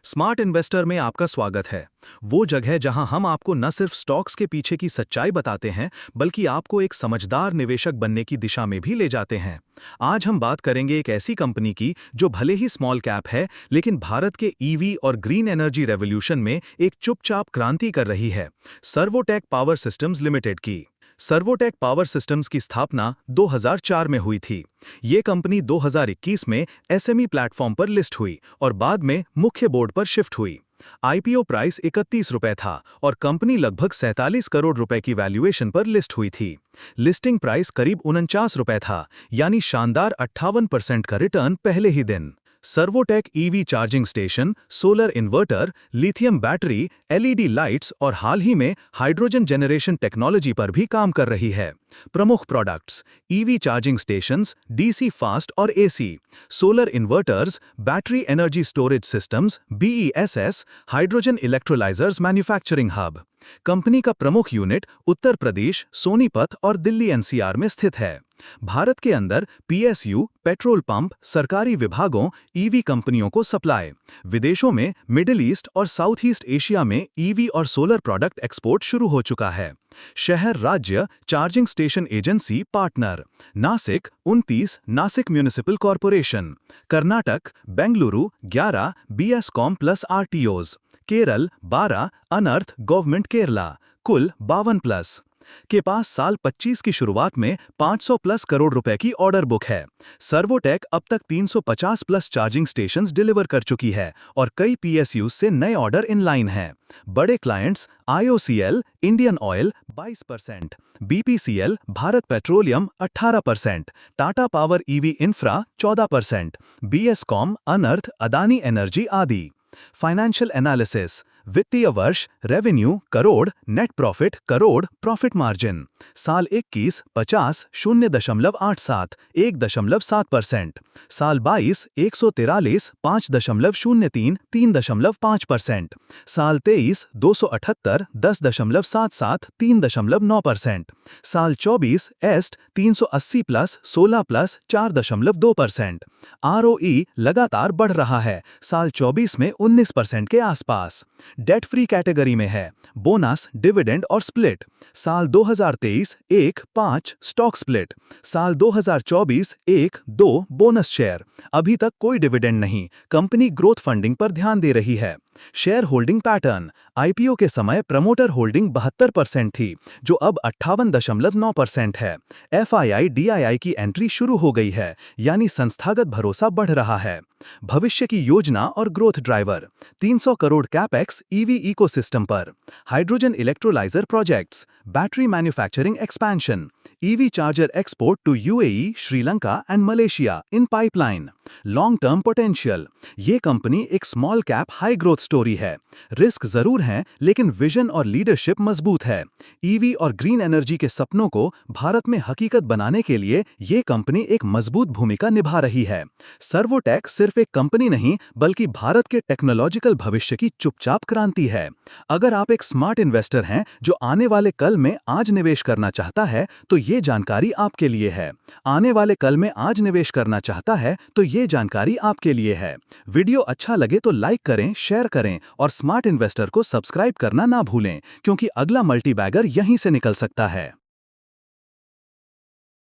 Smart investor में आपका स्वागत है। वो जगह जहां हम आपको न सिर्फ स्टॉक्स के पीछे की सच्चाई बताते हैं, बल्कि आपको एक समझदार निवेशक बनने की दिशा में भी ले जाते हैं। आज हम बात करेंगे एक ऐसी कंपनी की जो भले ही स्मॉल कैप है, लेकिन भारत के ईवी और ग्रीन एनर्जी रेवोल्यूशन में एक चुपचाप क्रांति कर रही है। सर्वोटेक पावर सिस्टम्स लिमिटेड की। सर्वोटेक पावर सिस्टम्स की स्थापना 2004 में हुई थी। ये कंपनी 2021 में एसएमई प्लेटफॉर्म पर लिस्ट हुई और बाद में मुख्य बोर्ड पर शिफ्ट हुई। आईपीओ प्राइस 31 रुपए था और कंपनी लगभग 47 करोड़ रुपए की वैल्यूएशन पर लिस्ट हुई थी। लिस्टिंग प्राइस करीब 49 रुपए था, यानी शानदार 58% का रिटर्न पहले ही दिन। Servotech EV charging station, solar inverter, lithium battery, LED lights और हाल ही में हाइड्रोजन जनरेशन टेक्नोलॉजी पर भी काम कर रही है। प्रमुख products: EV charging stations, DC fast और AC, solar inverters, battery energy storage systems, BESS, hydrogen electrolysers manufacturing hub. Company का प्रमुख यूनिट उत्तर प्रदेश, सोनीपत और दिल्ली एनसीआर में स्थित है। भारत के अंदर पीएसयू, पेट्रोल पंप, सरकारी विभागों, ईवी कंपनियों को सप्लाई। विदेशों में मिडिल ईस्ट और साउथ ईस्ट एशिया में ईवी और सोलर प्रोडक्ट एक्सपोर्ट शुरू हो चुका है। शहर राज्य charging station agency partner: Nashik 29 Nashik municipal corporation, Karnataka Bengaluru 11 BESCOM plus RTOs, Kerala 12 अनर्थ गवर्नमेंट केरला, कुल 52 प्लस के पास साल 25 की शुरुआत में 500 प्लस करोड़ रुपए की ऑर्डर बुक है। सर्वोटेक अब तक 350 प्लस चार्जिंग स्टेशंस डिलीवर कर चुकी है और कई पीएसयू से नए ऑर्डर इन लाइन हैं। बड़े clients IOCL, Indian oil 22%, BPCL, Bharat petroleum 18%, Tata power EV infra 14%, बीएसकॉम, अनर्थ, अदानी एनर्जी आदि। फाइनेंशियल एनालिसिस: वित्तीय वर्ष revenue crore, net profit crore, profit margin साल 21 50 0.87 1.7%, साल 22 143 5.03 3.5%, साल 23 278 10.77 3.9%, साल 24 एस्ट 380 प्लस 16 प्लस 4.2%। आरओई लगातार बढ़ रहा है, साल 24 में 19% के आसपास। डेट फ्री कैटेगरी में है। बोनस, डिविडेंड और स्प्लिट: साल 2023 1-5 स्टॉक स्प्लिट, साल 2024 1-2 बोनस शेयर। अभी तक कोई डिविडेंड नहीं। कंपनी ग्रोथ फंडिंग पर ध्यान दे रही है। शेयर होल्डिंग पैटर्न: आईपीओ के समय प्रमोटर होल्डिंग 72% थी, जो अब 58.9% है। एफआईआई डीआईआई की एंट्री शुरू हो गई है, यानी संस्थागत भरोसा बढ़ रहा है। भविष्य की योजना और growth driver: 300 crore capex EV ecosystem पर, hydrogen electrolyser projects, battery manufacturing expansion, EV charger export to UAE, Sri Lanka and Malaysia in pipeline. Long term potential: ये कंपनी एक small cap high growth story है। रिस्क जरूर हैं, लेकिन विजन और लीडरशिप मजबूत है। ईवी और ग्रीन एनर्जी के सपनों को भारत में हकीकत बनाने के लिए ये कंपनी एक मजबूत भूमिका निभा रही है। सर्वोटेक सिर्फ एक कंपनी नहीं, बल्कि भारत के टेक्नोलॉजिकल भविष्य की चुपचाप क्रांति है। अगर आप एक स्मार्ट इन्वेस्टर हैं जो आने वाले कल में आज निवेश करना चाहता है, तो ये जानकारी आपके लिए है। आने वाले कल में आज निवेश करना चाहता है, तो ये जानकारी आपके लिए है। वीडियो अच्छा लगे तो लाइक करें, शेयर करें और स्मार्ट इन्वेस्टर को सब्सक्राइब करना ना भूलें, क्योंकि अगला मल्टीबैगर यहीं से निकल सकता है।